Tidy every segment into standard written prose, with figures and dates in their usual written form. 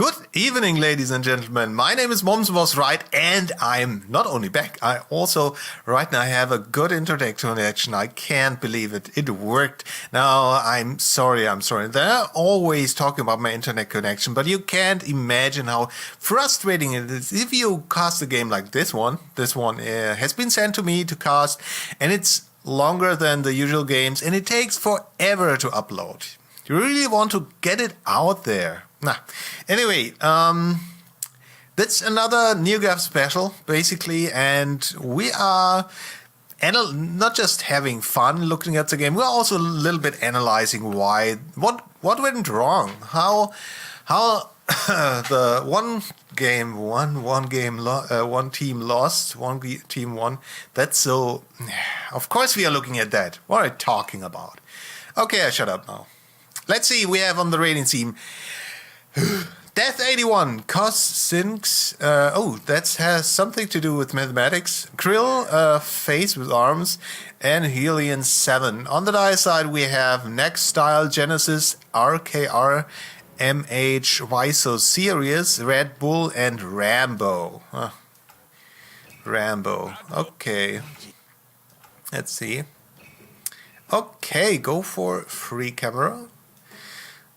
Good evening, ladies and gentlemen. My name is Mommsenwasright, and I'm not only back, I also right now have a good internet connection. I can't believe it. It worked. Now, I'm sorry. They're always talking about my internet connection, but you can't imagine how frustrating it is if you cast a game like this one. This one has been sent to me to cast, and it's longer than the usual games, and it takes forever to upload. You really want to get it out there. Anyway, that's another NeoGAF special, basically, and we are not just having fun looking at the game, we're also a little bit analyzing what went wrong, how the one team lost, one team won. That's so. Of course, we are looking at that. What are you talking about? Okay, I shut up now. Let's see. We have on the rating team. Death 81, Cos Sinks, that has something to do with mathematics. Krill, Face with Arms, and Helion 7. On the die side, we have Next Style, Genesis, RKR, MH, Why So Serious, Red Bull, and Rambo. Rambo, okay. Let's see. Okay, go for free camera.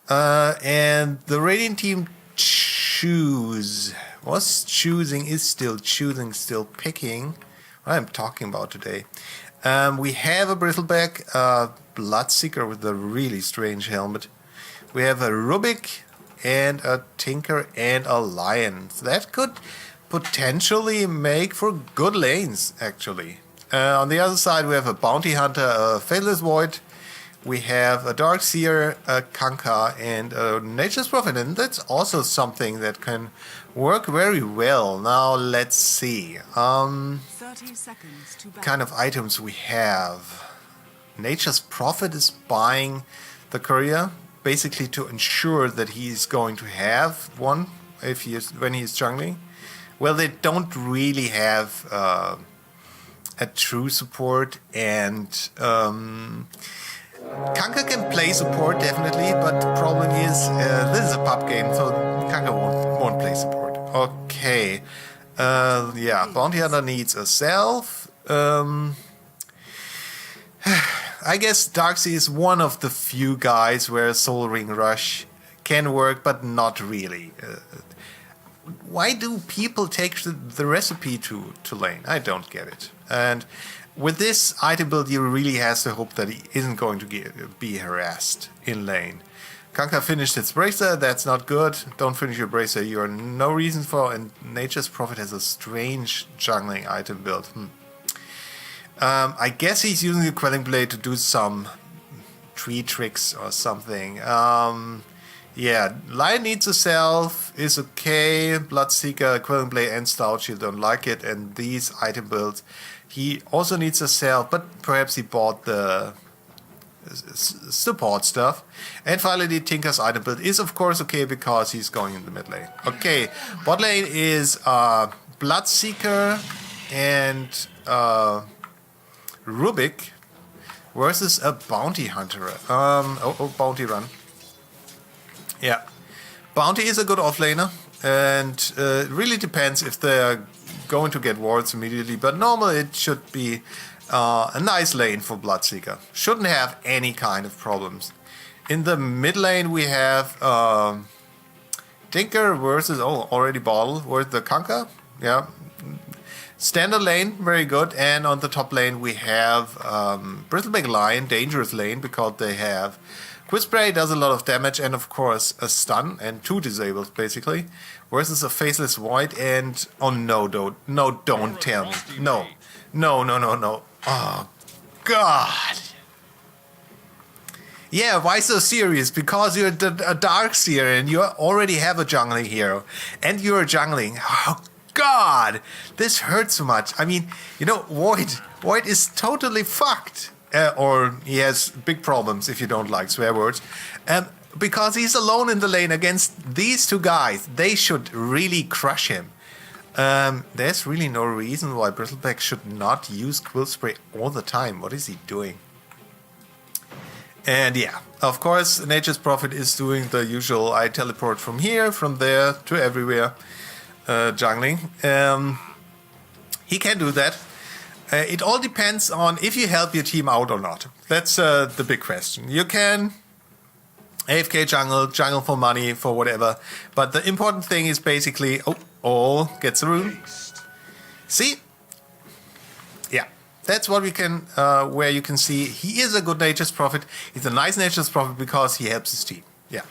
And the rating team is still choosing, still picking. What I'm talking about today. We have a Bristleback, Bloodseeker with a really strange helmet. We have a Rubik and a Tinker and a Lion. So that could potentially make for good lanes, actually. On the other side, we have a Bounty Hunter, a Faceless Void. We have a Darkseer, a Kanka, and a Nature's Prophet, and that's also something that can work very well. Now let's see. 30 seconds to kind of items we have. Nature's Prophet is buying the courier, basically to ensure that he's going to have one when he's jungling. Well, they don't really have a true support, and Kanka can play support definitely, but the problem is this is a pub game, so Kanka won't play support. Okay, yeah, Bounty Hunter needs a self. I guess Darkseer is one of the few guys where Soul Ring Rush can work, but not really. Why do people take the recipe to lane? I don't get it. And with this item build, you really has to hope that he isn't going to be harassed in lane. Kanka finished its Bracer, that's not good. Don't finish your Bracer, you are no reason for, and Nature's Prophet has a strange jungling item build. I guess he's using the Quelling Blade to do some tree tricks or something. Yeah, Lion needs a self, is okay. Bloodseeker, Quelling Blade, and Stout Shield don't like it, and these item builds. He also needs a self, but perhaps he bought the support stuff. And finally, Tinker's item build is of course okay because he's going in the mid lane. Okay, bot lane is Bloodseeker and Rubik versus a Bounty Hunter. Bounty run. Yeah, Bounty is a good offlaner, and it really depends if they're going to get wards immediately, but normally it should be a nice lane for Bloodseeker. Shouldn't have any kind of problems. In the mid lane we have Tinker versus, already Bottle, with the Kanka. Yeah, standard lane, very good. And on the top lane we have Bristleback Lion, dangerous lane, because they have Quick Spray, does a lot of damage, and of course a stun and 2 disables basically, versus a Faceless Void and don't tell me. No. Oh God. Yeah, why so serious? Because you're a Darkseer and you already have a jungling hero, and you're jungling. Oh God, this hurts so much. I mean, Void is totally fucked. Or he has big problems, if you don't like swear words, because he's alone in the lane against these two guys. They should really crush him. There's really no reason why Bristleback should not use Quill Spray all the time. What is he doing? And yeah, of course, Nature's Prophet is doing the usual I teleport from here, from there, to everywhere jungling. He can do that. It all depends on if you help your team out or not. That's the big question. You can AFK jungle for money, for whatever. But the important thing is basically... Oh, gets a rune. See? Yeah. That's what we can, where you can see he is a good Nature's Prophet. He's a nice Nature's Prophet because he helps his team. Yeah.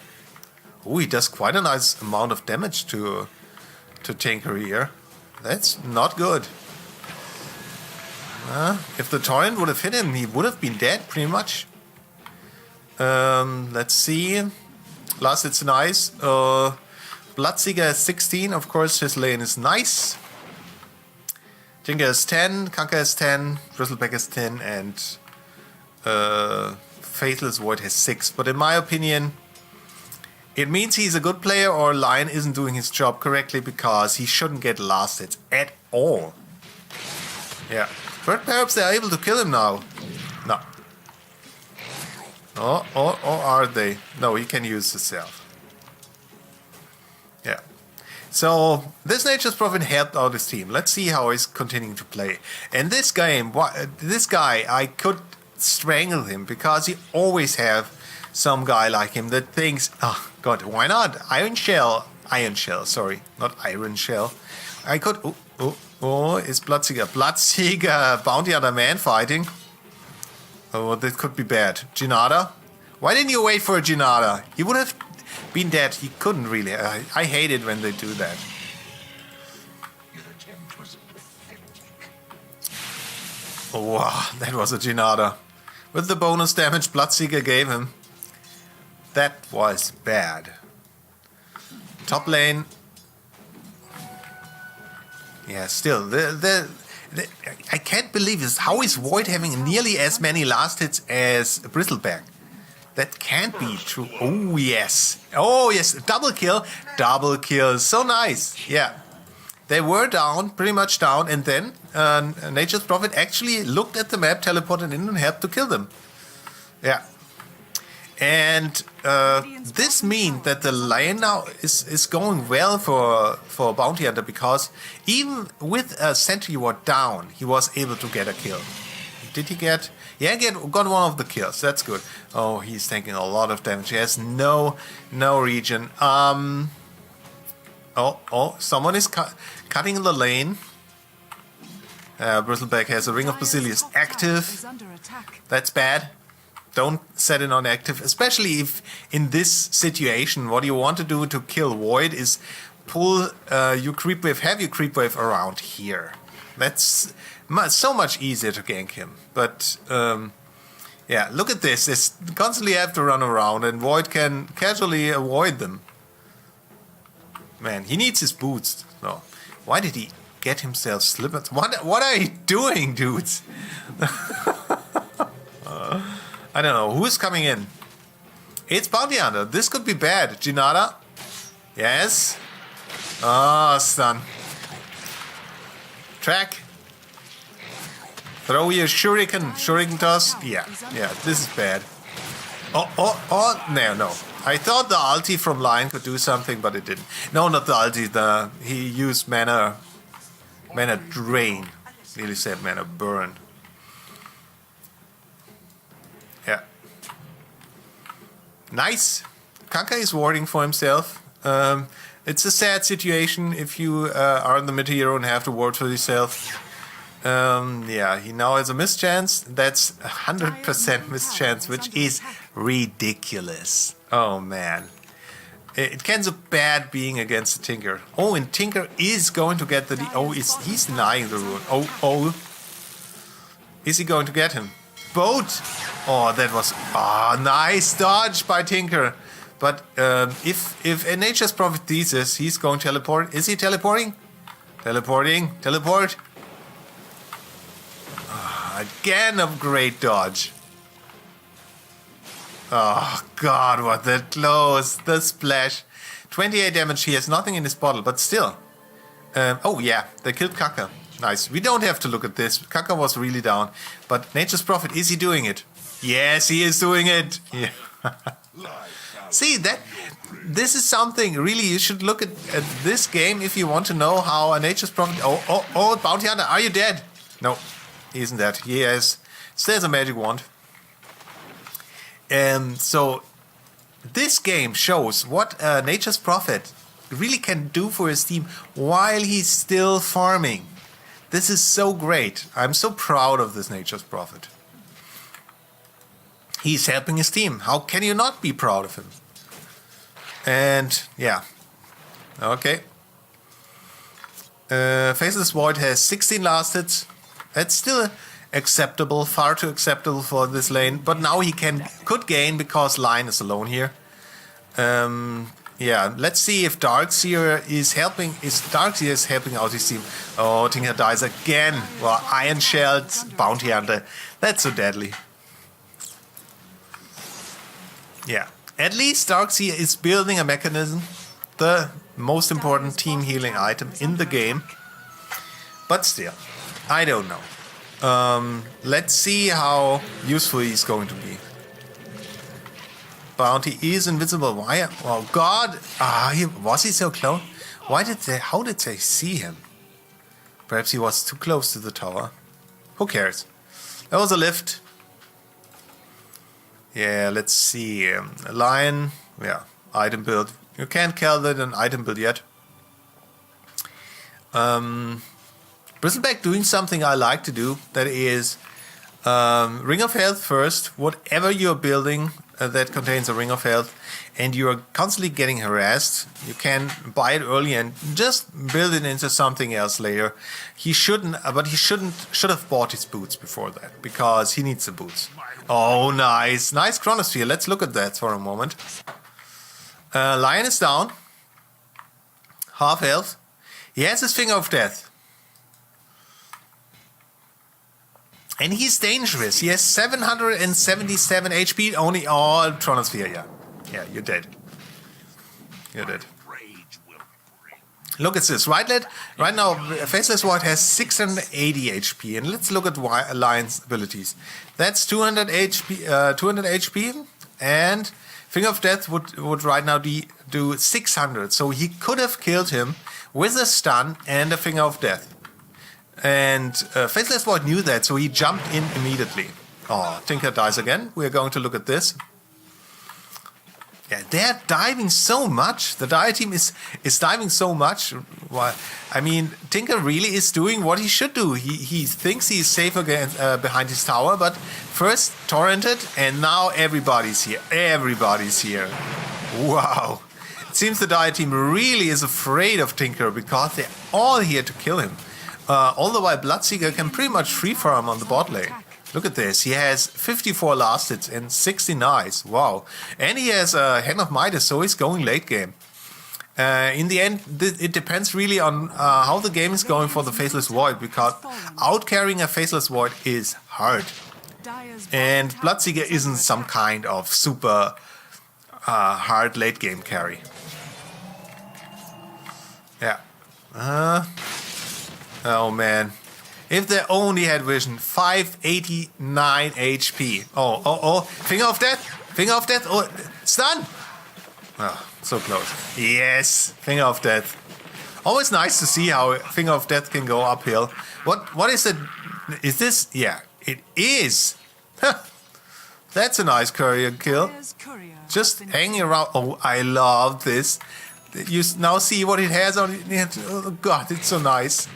Oh, he does quite a nice amount of damage to Tinker here. That's not good. If the torrent would have hit him, he would have been dead, pretty much. Let's see. Last hits nice. Bloodseeker is 16, of course, his lane is nice. Tinker is 10, Kanka is 10, Bristleback is 10, and Faceless Void has 6. But in my opinion, it means he's a good player or Lion isn't doing his job correctly because he shouldn't get last hits at all. Yeah. But perhaps they're able to kill him now. No. Or are they? No, he can use himself. Yeah. So, this Nature's Prophet helped out his team. Let's see how he's continuing to play. In this game, this guy, I could strangle him because you always have some guy like him that thinks, oh god, why not? Iron Shell, sorry, not Iron Shell. I could, is Bloodseeker, Bounty Hunter man fighting? Oh, that could be bad. Jinada? Why didn't you wait for a Jinada? He would have been dead. He couldn't really. I hate it when they do that. Oh, wow, that was a Jinada. With the bonus damage Bloodseeker gave him. That was bad. Top lane. Yeah, still, I can't believe this. How is Void having nearly as many last hits as Bristleback? That can't be true. Oh, yes. Oh, yes. Double kill. Double kill. So nice. Yeah. They were down, pretty much down, and then Nature's Prophet actually looked at the map, teleported in, and helped to kill them. Yeah. And this means that the lane now is going well for Bounty Hunter because even with a Sentry Ward down, he was able to get a kill. Did he get... Yeah, got one of the kills. That's good. Oh, he's taking a lot of damage. He has no regen. Someone is cutting the lane. Bristleback has a Ring of Basilius active. That's bad. Don't set it on active, especially if in this situation what you want to do to kill Void is pull your creep wave, have your creep wave around here. That's so much easier to gank him. But yeah, look at this. They constantly have to run around and Void can casually avoid them. Man, he needs his boots. No. Why did he get himself slippers? What are you doing, dudes? I don't know. Who's coming in? It's Bounty Hunter. This could be bad. Jinada? Yes. Oh, stun. Track. Throw your shuriken. Shuriken toss. Yeah, this is bad. Oh, no. I thought the ulti from Lion could do something, but it didn't. No, not the ulti. He used mana drain. Nearly said mana burn. Yeah. Nice. Kanka is warding for himself. It's a sad situation if you are in the mid hero and have to ward for yourself. Yeah, he now has a mischance. That's 100% mischance, which is ridiculous. Oh man. It can be bad being against the Tinker. Oh, and Tinker is going to get the... he's denying the rune. Oh. Is he going to get him? Boat! Oh, that was... nice dodge by Tinker. But if a Nature's Prophet sees this, he's going to teleport. Is he teleporting? Teleport. Again, a great dodge. Oh god, what that close. The splash. 28 damage. He has nothing in his bottle, but still. Oh yeah, they killed Kaka. Nice. We don't have to look at this. Kaka was really down. But Nature's Prophet, is he doing it? Yes, he is doing it. Yeah. See, this is something really you should look at this game if you want to know how a Nature's Prophet. Oh, Bounty Hunter, are you dead? No, he isn't dead. He has still has a magic wand. So this game shows what Nature's Prophet really can do for his team while he's still farming. This is so great. I'm so proud of this Nature's Prophet. He's helping his team. How can you not be proud of him? And yeah. Okay. Faceless Void has 16 last hits. That's still acceptable, far too acceptable for this lane. But now he could gain because Lion is alone here. Yeah, let's see if Darkseer is helping. Darkseer is helping out his team. Oh, Tinker dies again. Well, Iron Shelled Bounty Hunter. That's so deadly. Yeah, at least Darkseer is building a mechanism, the most important team healing item in the game. But still, I don't know. Let's see how useful he's going to be. Bounty is invisible. Why? Oh God! Was he so close? How did they see him? Perhaps he was too close to the tower. Who cares? There was a lift. Yeah, let's see. Lion. Yeah, item build. You can't call it an item build yet. Bristleback doing something I like to do. That is Ring of Health first. Whatever you're building that contains a Ring of Health and you're constantly getting harassed, you can buy it early and just build it into something else later. He should have bought his boots before that because he needs the boots. Oh, nice Chronosphere. Let's look at that for a moment. Lion is down. Half health. He has his Finger of Death. And he's dangerous. He has 777 HP. Only all Chronosphere. Yeah, you're dead. You're dead. Look at this. Right now, Faceless Void has 680 HP. And let's look at Lion's abilities. That's 200 HP. And Finger of Death would right now do 600. So he could have killed him with a stun and a Finger of Death. And Faceless Void knew that, so he jumped in immediately. Oh, Tinker dies again. We're going to look at this. Yeah, they're diving so much. The Dire team is diving so much. Well, I mean, Tinker really is doing what he should do. He thinks he's safe against, behind his tower, but first torrented, and now everybody's here. Everybody's here. Wow. It seems the Dire team really is afraid of Tinker because they're all here to kill him. All the while Bloodseeker can pretty much free farm on the bot lane. Look at this. He has 54 last hits and 60 knives. Wow. And he has a Hand of Midas, so he's going late game. In the end, it depends really on how the game is going for the Faceless Void, because out-carrying a Faceless Void is hard. And Bloodseeker isn't some kind of super hard late game carry. Yeah. Oh man. If they only had vision, 589 HP. Oh. Finger of Death. Finger of Death. Oh, stun. Oh, so close. Yes. Finger of Death. Always nice to see how Finger of Death can go uphill. What is it? Is this? Yeah, it is. That's a nice courier kill. Just hanging around. Oh, I love this. You now see what it has on it. Oh god, it's so nice.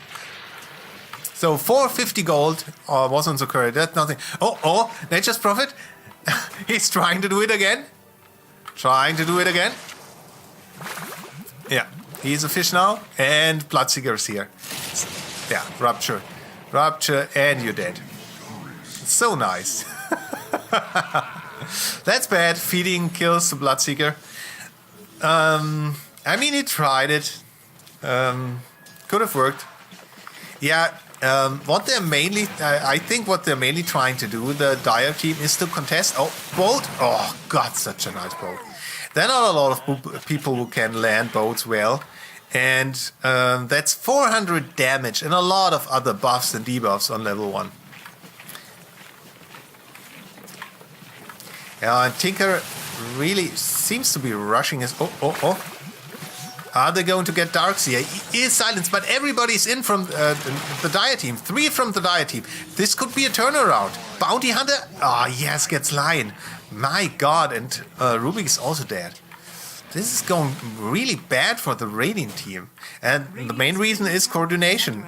So 450 gold was on the courier. That's nothing. Oh, Nature's Prophet. He's trying to do it again. Yeah, he's a fish now. And Bloodseeker's here. Yeah, Rupture, and you're dead. So nice. That's bad. Feeding kills the Bloodseeker. I mean, he tried it. Could have worked. Yeah. What they're mainly, I think what they're mainly trying to do, the Dire team, is to contest. Oh, bolt! Oh god, such a nice bolt. There are not a lot of people who can land bolts well, and that's 400 damage and a lot of other buffs and debuffs on level 1. Tinker really seems to be rushing his... Oh. Are they going to get Darkseer? He is silenced, but everybody's in from the Dire team. 3 from the Dire team. This could be a turnaround. Bounty Hunter? Yes, gets Lion. My god, and Rubik is also dead. This is going really bad for the Radiant team. And the main reason is coordination.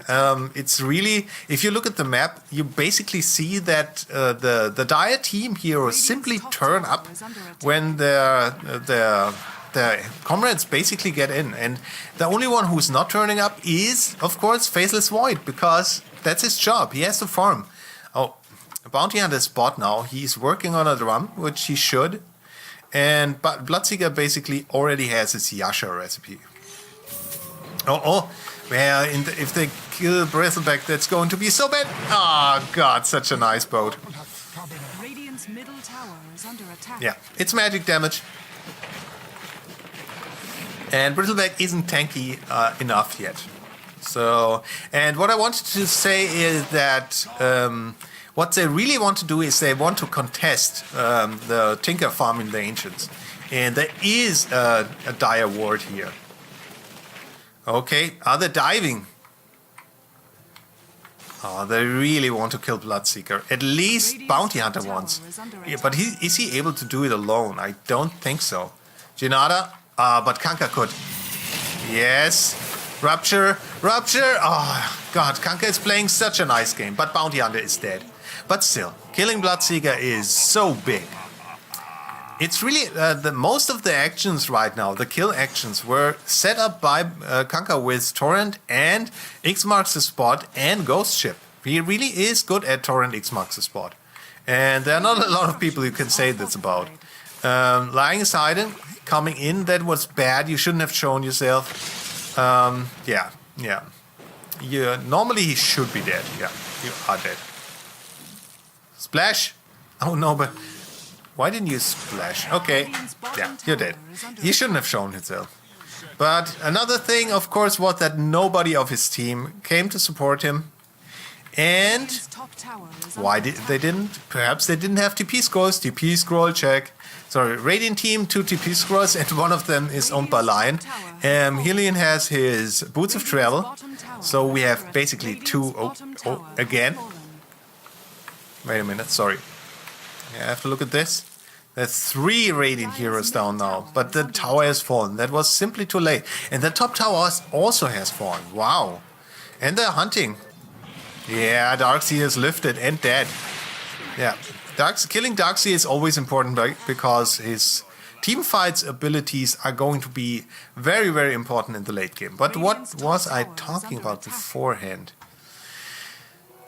It's really, if you look at the map, you basically see that the Dire team heroes simply turn up when their comrades basically get in. And the only one who's not turning up is, of course, Faceless Void, because that's his job. He has to farm. Oh, Bounty Hunter spot now. He's working on a drum, which he should. And but Bloodseeker basically already has his Yasha recipe. Well, if they kill Bristleback, that's going to be so bad. Oh god, such a nice boat. Radiant's middle tower is under attack. Yeah, it's magic damage. And Bristleback isn't tanky enough yet. So, and what I wanted to say is that what they really want to do is they want to contest the Tinker farm in the Ancients. And there is a Dire ward here. Okay, are they diving? Oh, they really want to kill Bloodseeker. At least Bounty Hunter wants. Yeah, but is he able to do it alone? I don't think so. Janada? But Kanka could. Yes. Rupture. Oh, God. Kanka is playing such a nice game. But Bounty Hunter is dead. But still, killing Bloodseeker is so big. It's really most of the actions right now, the kill actions, were set up by Kanka with Torrent and X marks the spot and Ghost Ship. He really is good at Torrent X marks the spot. And there are not a lot of people you can say this about. Lying aside him, coming in, that was bad. You shouldn't have shown yourself. Yeah. Normally he should be dead. Yeah, you are dead. Splash! Oh no, but why didn't you splash? Okay, yeah, you're dead. He shouldn't have shown himself. But another thing, of course, was that nobody of his team came to support him. And why they didn't? Perhaps they didn't have TP scrolls. TP scroll check. Sorry, Radiant team, 2 TP scrolls, and one of them is owned by Lion. Helion has his Boots of Travel, so we have basically 2. Oh, again. Wait a minute, sorry. I have to look at this. There's 3 Radiant heroes down now, but the tower has fallen. That was simply too late. And the top tower also has fallen. Wow. And they're hunting. Yeah, Darkseer is lifted and dead. Yeah, killing Darkseer is always important because his team fights abilities are going to be very, very important in the late game. But what was I talking about beforehand?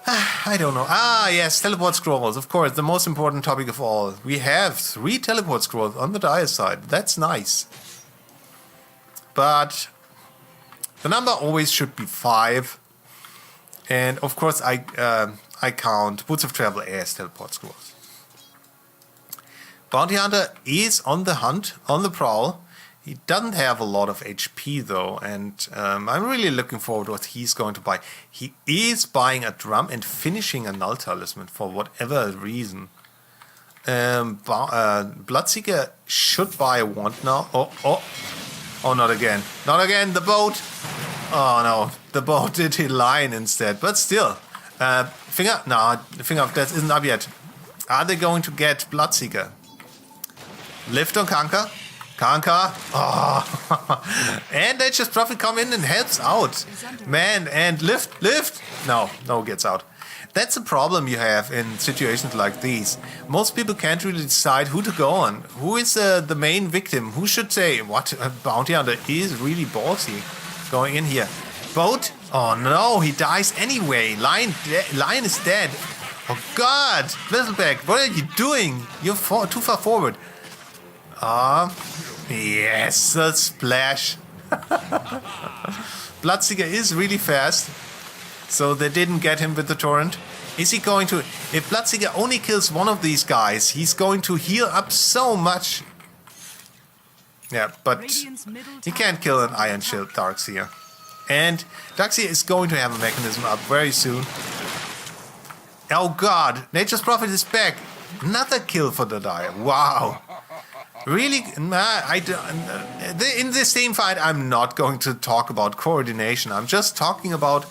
I don't know. Yes, teleport scrolls. Of course, the most important topic of all. We have 3 teleport scrolls on the Dire side. That's nice. But the number always should be 5. And of course, I count Boots of Travel as teleport scrolls. Bounty Hunter is on the hunt, on the prowl. He doesn't have a lot of HP though, and I'm really looking forward to what he's going to buy. He is buying a drum and finishing a Null Talisman for whatever reason. Bloodseeker should buy a wand now. Oh, not again. Not again, the boat! Oh no, the boat did hit Lion instead, but still. The Finger of Death isn't up yet. Are they going to get Bloodseeker? Lift on Kanka. Oh. And Nature's Prophet come in and helps out. Man, and lift. No gets out. That's a problem you have in situations like these. Most people can't really decide who to go on. Who is the main victim? Who should say, what, Bounty Hunter is really ballsy going in here. Boat? Oh no, he dies anyway. Lion is dead. Oh god, Bristleback, what are you doing? You're too far forward. Yes, the splash. Bloodseeker is really fast, so they didn't get him with the torrent. Is he going to... If Bloodseeker only kills one of these guys, he's going to heal up so much. Yeah, but he can't kill an Iron Shield Darkseer. And Darkseer is going to have a mechanism up very soon. Oh god, Nature's Prophet is back. Another kill for the Dire. Wow. Really? In this team fight, I'm not going to talk about coordination. I'm just talking about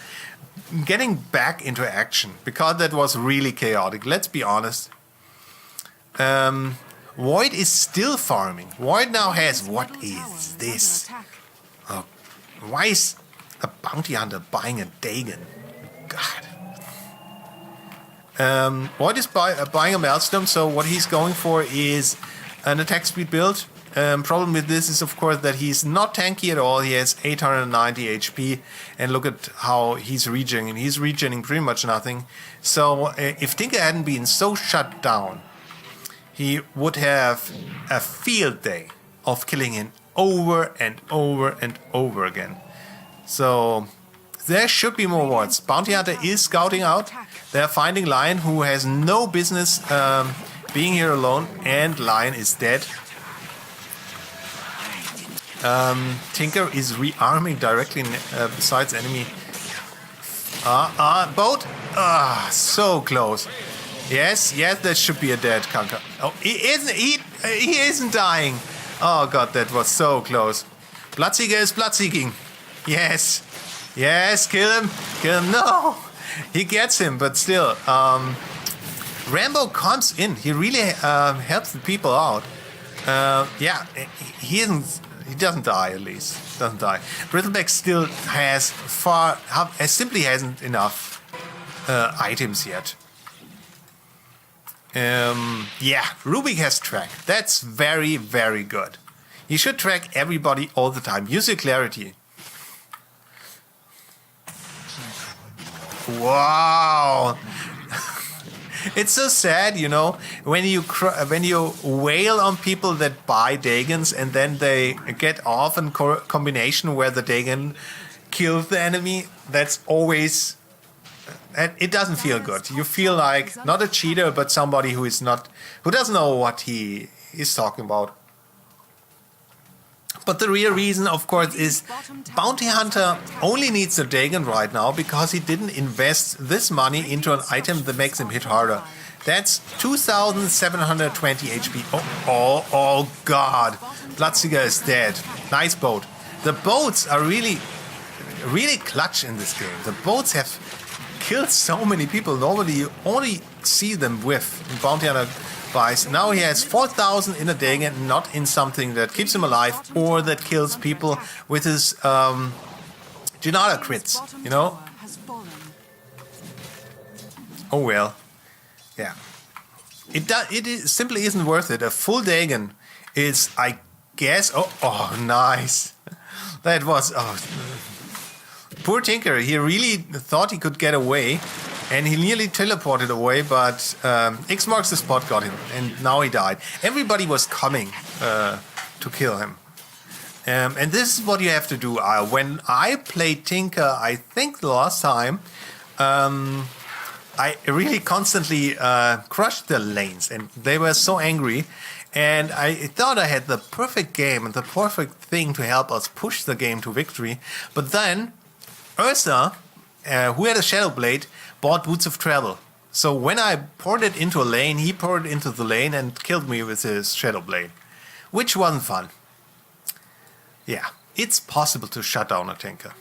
getting back into action, because that was really chaotic. Let's be honest. Void is still farming. Void now has... What is this? Oh, why is a bounty hunter buying a Dagon? God. Void is buying a Maelstrom, so what he's going for is an attack speed build. Problem with this is, of course, that he's not tanky at all. He has 890 HP, and look at how he's regening. He's regening pretty much nothing. So if Tinker hadn't been so shut down, he would have a field day of killing him over and over and over again. So there should be more wards. Bounty Hunter is scouting out. They're finding Lion, who has no business being here alone, and Lion is dead. Tinker is rearming directly besides enemy. Boat? So close. Yes, that should be a dead Kanka. Oh, he isn't dying. Oh god, that was so close. Bloodseeker is bloodseeking. Yes, kill him. No, he gets him, but still. Rambo comes in. He really helps the people out. Yeah, he doesn't die, at least. Doesn't die. Bristleback still simply hasn't enough items yet. Yeah, Rubik has track. That's very, very good. You should track everybody all the time. Use your clarity. Wow. It's so sad, you know, when you wail on people that buy Dagons and then they get off in combination where the Dagon kills the enemy. That's always... And it doesn't feel good. You feel like not a cheater, but somebody who doesn't know what he is talking about. But the real reason, of course, is Bounty Hunter only needs a Dagon right now because he didn't invest this money into an item that makes him hit harder. That's 2,720 HP. Oh god. Bloodseeker is dead. Nice boat. The boats are really clutch in this game. The boats have killed so many people. Normally you only see them with Bounty Hunter buys. Now he has 4,000 in a Dagon, not in something that keeps him alive or that kills people with his Janata crits, you know? Oh well. Yeah. It simply isn't worth it. A full Dagon is, I guess... Oh, nice. That was... Poor Tinker, he really thought he could get away, and he nearly teleported away, but X marks the spot got him, and now he died. Everybody was coming to kill him. And this is what you have to do. When I played Tinker, I think the last time, I really constantly crushed the lanes, and they were so angry. And I thought I had the perfect game and the perfect thing to help us push the game to victory. But then Ursa, who had a Shadow Blade, bought Boots of Travel. So when I poured it into a lane, he poured it into the lane and killed me with his Shadow Blade. Which wasn't fun. Yeah, it's possible to shut down a Tinker.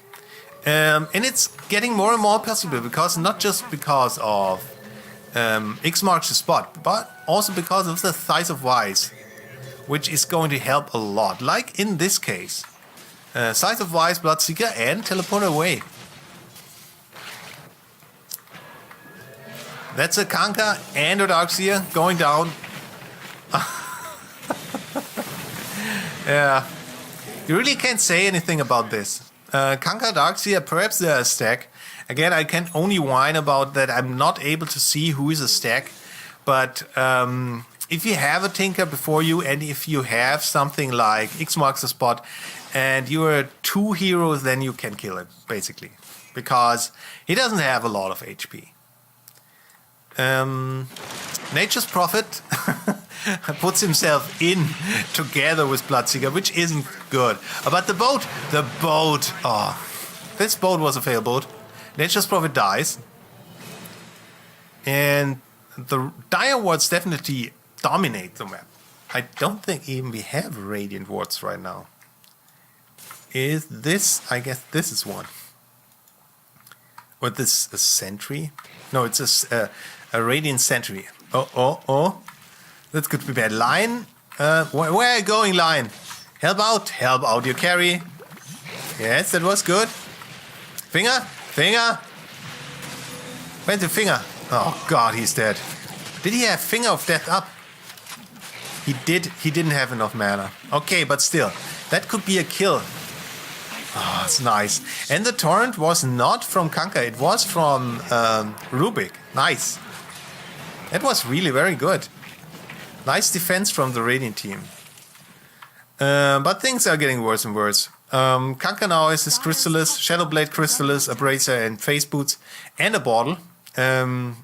And it's getting more and more possible, because not just because of X marks the spot, but also because of the Thighs of Wise, which is going to help a lot. Like in this case. Thighs of Wise, Bloodseeker, and Teleport away. That's a Kanka and a Darkseer going down. Yeah. You really can't say anything about this. Kanka, Darkseer, perhaps they're a stack. Again, I can only whine about that I'm not able to see who is a stack. But if you have a Tinker before you, and if you have something like X marks the spot, and you are 2 heroes, then you can kill him, basically. Because he doesn't have a lot of HP. Nature's Prophet puts himself in together with Bloodseeker, which isn't good. But the boat, this boat was a fail boat. Nature's Prophet dies. And the dire wards definitely dominate the map. I don't think even we have radiant wards right now. Is this? I guess this is one. What this a sentry? No, it's a radiant sentry. Oh! That could be bad. Lion, where are you going, Lion? Help out, you carry. Yes, that was good. Finger. Where's the finger? Oh God, he's dead. Did he have Finger of Death up? He did. He didn't have enough mana. Okay, but still, that could be a kill. Oh, it's nice. And the torrent was not from Kanka. It was from Rubik. Nice. That was really very good. Nice defense from the Radiant team. But things are getting worse and worse. Kanka now is his Crystallis, Shadowblade Crystallis, a Bracer, and Face Boots, and a bottle. I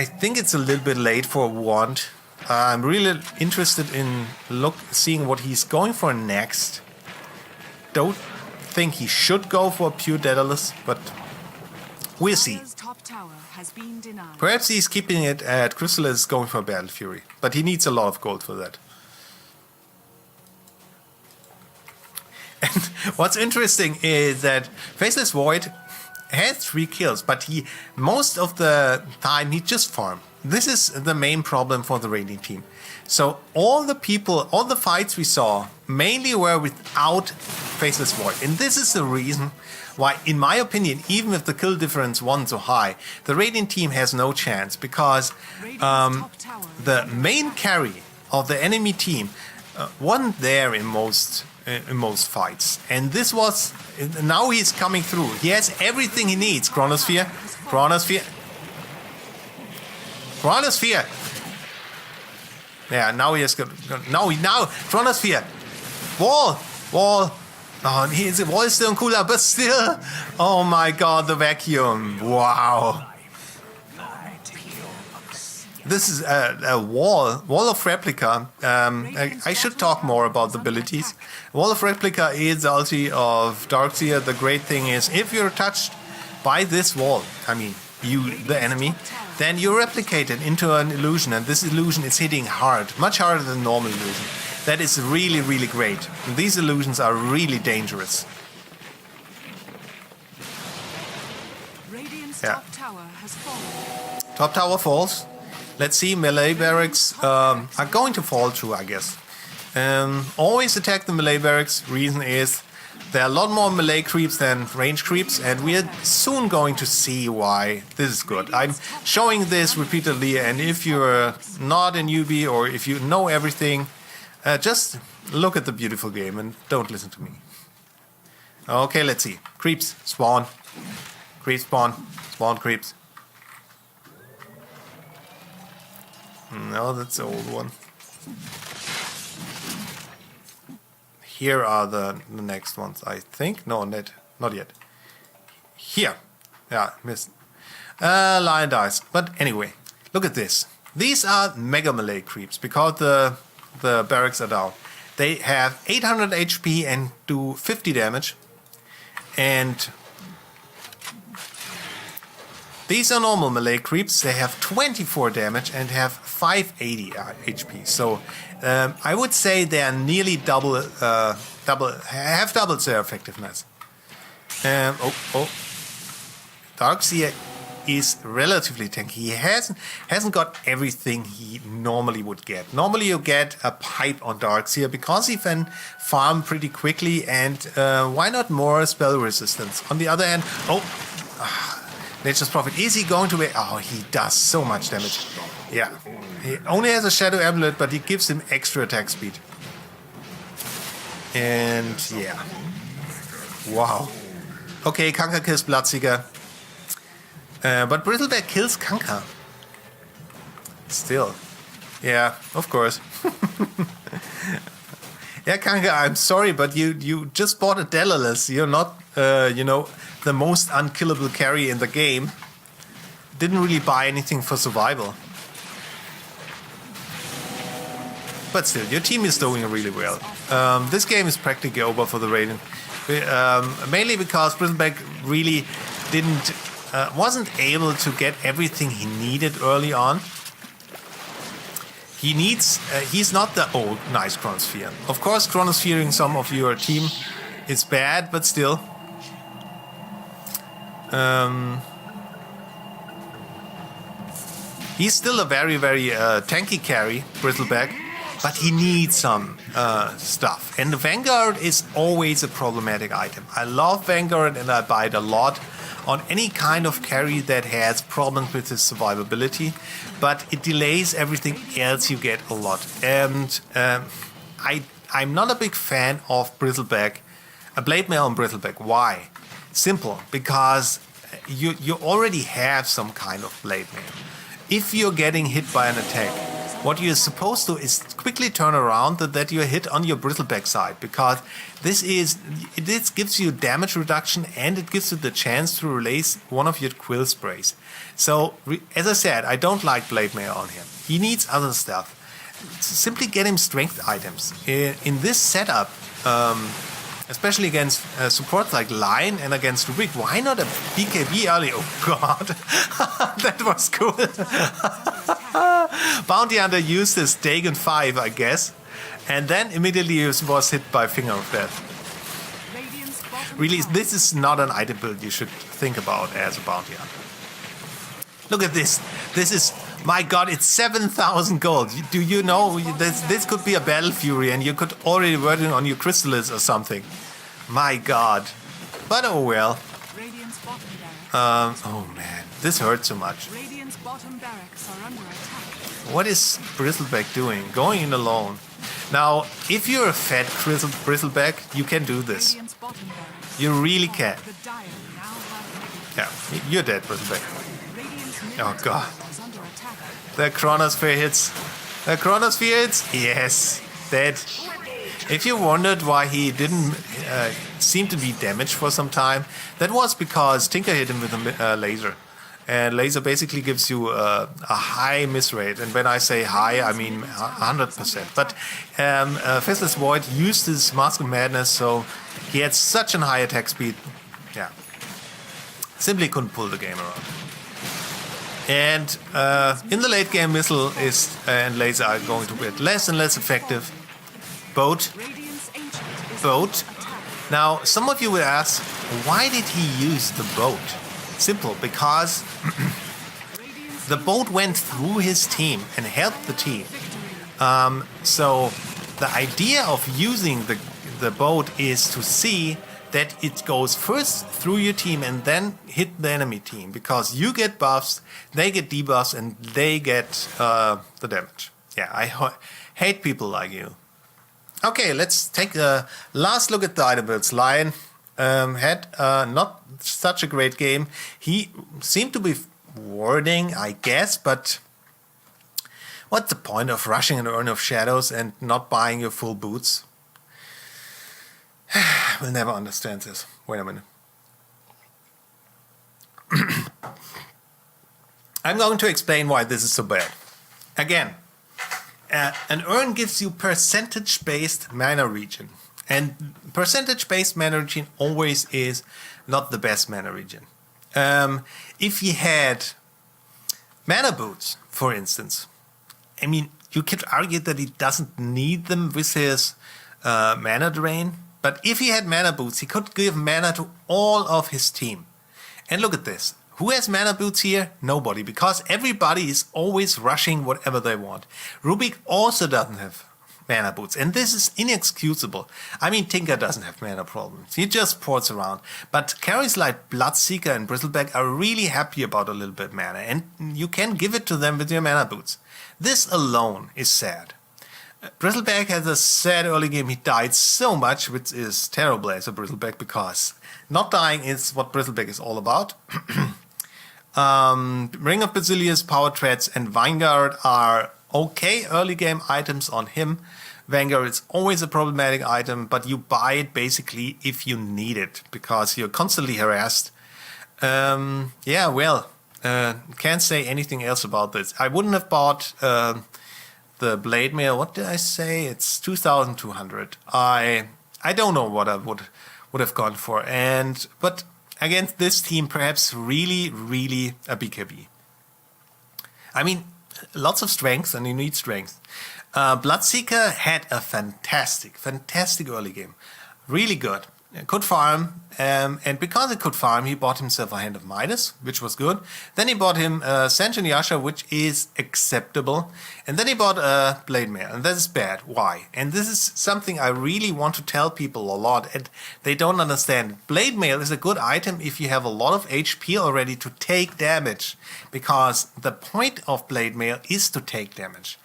think it's a little bit late for a wand. I'm really interested in seeing what he's going for next. Don't think he should go for pure Daedalus, but we'll see. Perhaps he's keeping it at Crystallis, going for Battle Fury, but he needs a lot of gold for that. And what's interesting is that Faceless Void has 3 kills, but most of the time he just farmed. This is the main problem for the Radiant team. So all the fights we saw mainly were without Faceless Void. And this is the reason why, in my opinion, even if the kill difference wasn't so high, the Radiant team has no chance, because the main carry of the enemy team wasn't there in most fights. And this was, now he's coming through. He has everything he needs. Chronosphere. Yeah, now he has got now Chronosphere. Wall. Oh, the wall is still on cooldown, but still. Oh my God, the vacuum. Wow. This is a wall of replica. I should talk more about the abilities. Wall of replica is the ulti of Darkseer. The great thing is, if you're touched by this wall, I mean you, the enemy, then you're replicated into an illusion, and this illusion is hitting hard, much harder than normal illusion. That is really, really great. And these illusions are really dangerous. Top tower has fallen. Top tower falls. Let's see, melee barracks are going to fall too, I guess. Always attack the melee barracks. Reason is there are a lot more melee creeps than range creeps, and we're soon going to see why this is good. I'm showing this repeatedly, and if you're not a newbie or if you know everything, just look at the beautiful game and don't listen to me. Okay, let's see. Creeps, spawn. Creeps spawn. Spawn creeps. No, that's the old one. Here are the next ones, I think. No, not yet. Here. Yeah, missed. Lion dies. But anyway, look at this. These are mega melee creeps because the barracks are down. They have 800 HP and do 50 damage. And these are normal melee creeps. They have 24 damage and have 580 HP. So I would say they are nearly double their effectiveness. Darkseer is relatively tanky. He hasn't got everything he normally would get. Normally you get a pipe on Darkseer because he can farm pretty quickly, and why not more spell resistance? On the other hand, Nature's Prophet, is he going to be... Oh, he does so much damage. Yeah. He only has a Shadow Amulet, but he gives him extra attack speed. And yeah. Wow. Okay, Kanka kills Bloodseeker. But Bristleback kills Kanka. Still. Yeah, of course. Yeah, Kanka, I'm sorry, but you just bought a Daedalus. You're not, the most unkillable carry in the game. Didn't really buy anything for survival. But still, your team is doing really well. This game is practically over for the Radiant. Mainly because Bristleback really didn't wasn't able to get everything he needed early on. He's not the nice Chronosphere. Of course, Chronosphering some of your team is bad, but still. He's still a very, very tanky carry, Bristleback, but he needs some stuff. And the Vanguard is always a problematic item. I love Vanguard and I buy it a lot on any kind of carry that has problems with his survivability, but it delays everything else you get a lot. And I'm not a big fan of Bristleback, a Blade Mail on Bristleback. Why? Simple, because you already have some kind of Blade Mail. If you're getting hit by an attack, what you're supposed to is quickly turn around that you're hit on your Bristleback side, because this gives you damage reduction and it gives you the chance to release one of your quill sprays. So, as I said, I don't like Blade Mail on him. He needs other stuff. Simply get him strength items. In this setup, especially against supports like Lion and against Rubik, why not a BKB early? Oh god, that was cool. Bounty Hunter used his Dagon 5, I guess, and then immediately was hit by Finger of Death. Really, this is not an item build you should think about as a Bounty Hunter. Look at this. This is, my god, it's 7,000 gold. Do you know, this could be a Battle Fury and you could already working on your Chrysalis or something. My god. But oh well. Oh man, this hurts so much. What is Bristleback doing? Going in alone. Now, if you're a fat Bristleback, you can do this. You really can. Yeah, you're dead, Bristleback. Oh god. The Chronosphere hits. The Chronosphere hits? Yes. Dead. If you wondered why he didn't seem to be damaged for some time, that was because Tinker hit him with a laser. And laser basically gives you a high miss rate. And when I say high, I mean 100%. But Faceless Void used his Mask of Madness, so he had such a high attack speed. Yeah. Simply couldn't pull the game around. And in the late game, Missile and Laser are going to get less and less effective. Boat. Now, some of you will ask, why did he use the boat? Simple, because the boat went through his team and helped the team. So the idea of using the boat is to see that it goes first through your team and then hit the enemy team, because you get buffs, they get debuffs, and they get the damage. Yeah, I hate people like you. Okay, let's take a last look at the item builds. Lion had not such a great game. He seemed to be warding, I guess, but what's the point of rushing an Urn of Shadows and not buying your full boots? We'll never understand this. Wait a minute. I'm going to explain why this is so bad. Again, an urn gives you percentage-based mana regen. And percentage-based mana regen always is not the best mana regen. If he had mana boots, for instance, I mean, you could argue that he doesn't need them with his mana drain. But if he had mana boots, he could give mana to all of his team. And look at this. Who has mana boots here? Nobody, because everybody is always rushing whatever they want. Rubik also doesn't have mana boots, and this is inexcusable. I mean, Tinker doesn't have mana problems. He just ports around. But carries like Bloodseeker and Bristleback are really happy about a little bit mana, and you can give it to them with your mana boots. This alone is sad. Bristleback has a sad early game. He died so much, which is terrible as a Bristleback, because not dying is what Bristleback is all about. Ring of Basilius, Power Treads, and Vanguard are okay early game items on him. Vanguard is always a problematic item, but you buy it basically if you need it, because you're constantly harassed. Yeah, well, can't say anything else about this. I wouldn't have bought the Blade Mail. What did I say? It's 2,200. I don't know what I would have gone for, but against this team, perhaps really, really a BKB. I mean, lots of strength, and you need strength. Bloodseeker had a fantastic early game. Really good. Could farm, and because he could farm, he bought himself a Hand of Midas, which was good. Then he bought him Sanjin Yasha, which is acceptable. And then he bought a Blade Mail, and that is bad. Why? And this is something I really want to tell people a lot, and they don't understand. Blade Mail is a good item if you have a lot of HP already to take damage, because the point of Blade Mail is to take damage.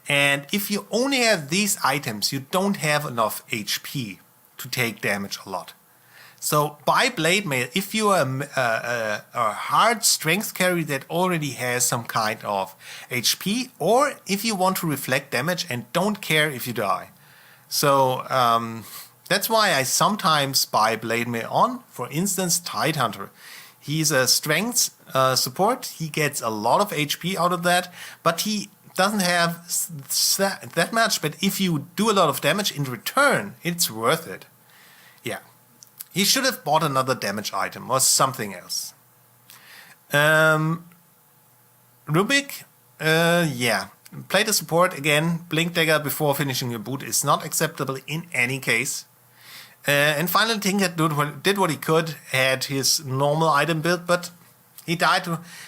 And if you only have these items, you don't have enough HP to take damage a lot. So buy Blade Mail if you are a hard strength carry that already has some kind of HP, or if you want to reflect damage and don't care if you die. So that's why I sometimes buy Blade Mail on, for instance, Tidehunter. He's a strength support, he gets a lot of HP out of that, but he doesn't have that much, but if you do a lot of damage in return, it's worth it. Yeah. He should have bought another damage item or something else. Rubik, yeah. Played a support again. Blink Dagger before finishing your boot is not acceptable in any case. And finally, Tinker did what he could, had his normal item build, but he died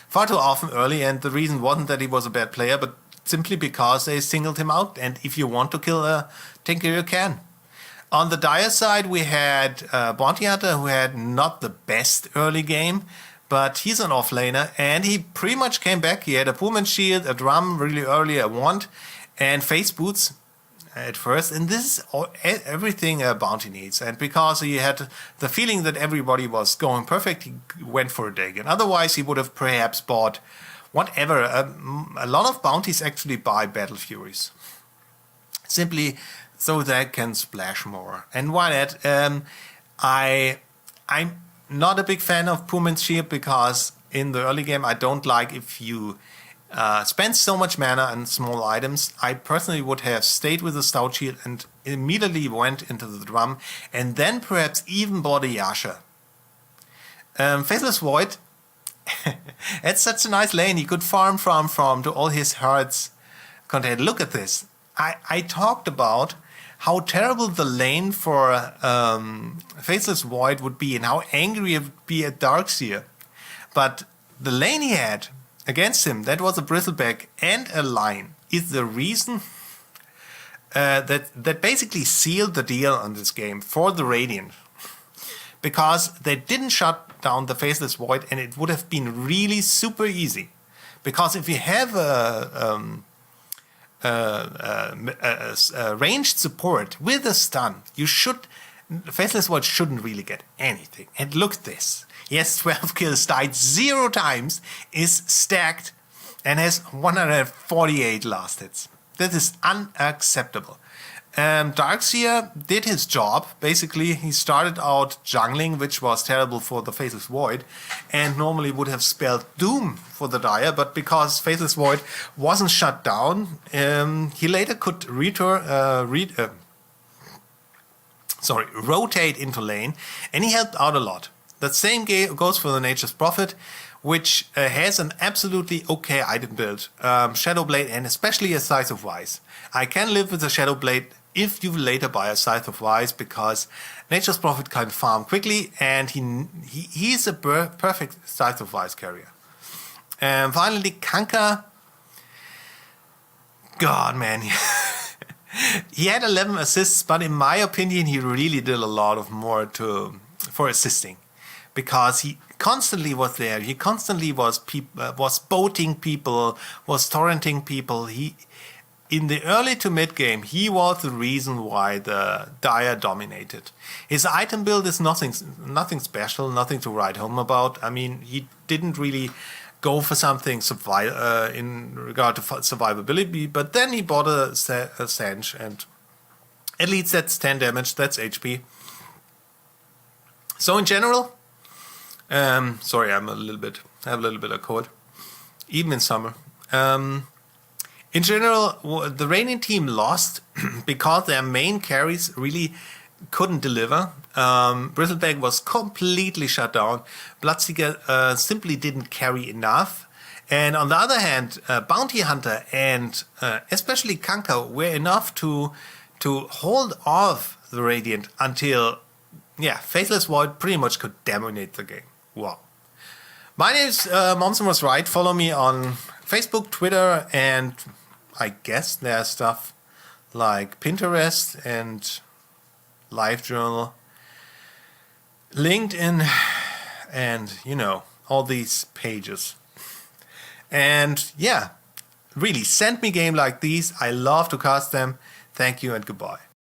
far too often early, and the reason wasn't that he was a bad player, but simply because they singled him out, and if you want to kill a Tinker, you can. On the Dire side, we had Bounty Hunter, who had not the best early game, but he's an offlaner, and he pretty much came back. He had a Pullman Shield, a Drum really early, a Wand, and Face Boots at first, and this is everything a Bounty needs. And because he had the feeling that everybody was going perfect, he went for a Dagon. Otherwise, he would have perhaps bought whatever. A lot of bounties actually buy Battle Furies, simply so they can splash more. And why that? I'm not a big fan of Pullman's Shield, because in the early game I don't like if you spend so much mana on small items. I personally would have stayed with the Stout Shield and immediately went into the Drum, and then perhaps even bought a Yasha. Faceless Void, it's such a nice lane. He could farm from to all his hearts content. Look at this. I talked about how terrible the lane for Faceless Void would be and how angry it would be at Darkseer. But the lane he had against him, that was a Bristleback and a Lion, is the reason that basically sealed the deal on this game for the Radiant. Because they didn't shut down the Faceless Void, and it would have been really super easy. Because if you have a ranged support with a stun, Faceless Void shouldn't really get anything. And look at this. He has 12 kills, died 0 times, is stacked, and has 148 last hits. This is unacceptable. Darkseer did his job. Basically, he started out jungling, which was terrible for the Faceless Void, and normally would have spelled doom for the Dire, but because Faceless Void wasn't shut down, he later could rotate into lane, and he helped out a lot. That same goes for the Nature's Prophet, which has an absolutely okay item build, Shadow Blade, and especially a Scythe of Wise. I can live with a Shadow Blade if you later buy a Scythe of Wise, because Nature's Prophet can farm quickly, and he's a perfect Scythe of Wise carrier. And finally, Kanka. God, man. He had 11 assists, but in my opinion, he really did a lot of more for assisting. Because he constantly was there. He constantly was boating people, was torrenting people. In the early to mid game, he was the reason why the Dire dominated. His item build is nothing special, nothing to write home about. I mean, he didn't really go for something in regard to survivability, but then he bought a Sange, and at least that's 10 damage, that's HP. So in general, sorry, I have a little bit of cold, even in summer. In general, the Radiant team lost because their main carries really couldn't deliver. Bristleback was completely shut down. Bloodseeker simply didn't carry enough. And on the other hand, Bounty Hunter and especially Kanka were enough to hold off the Radiant until, Faceless Void pretty much could dominate the game. Wow. My name is Mommsenwasright. Follow me on Facebook, Twitter, and I guess there's stuff like Pinterest and LiveJournal, LinkedIn, and all these pages. And really, send me games like these. I love to cast them. Thank you and goodbye.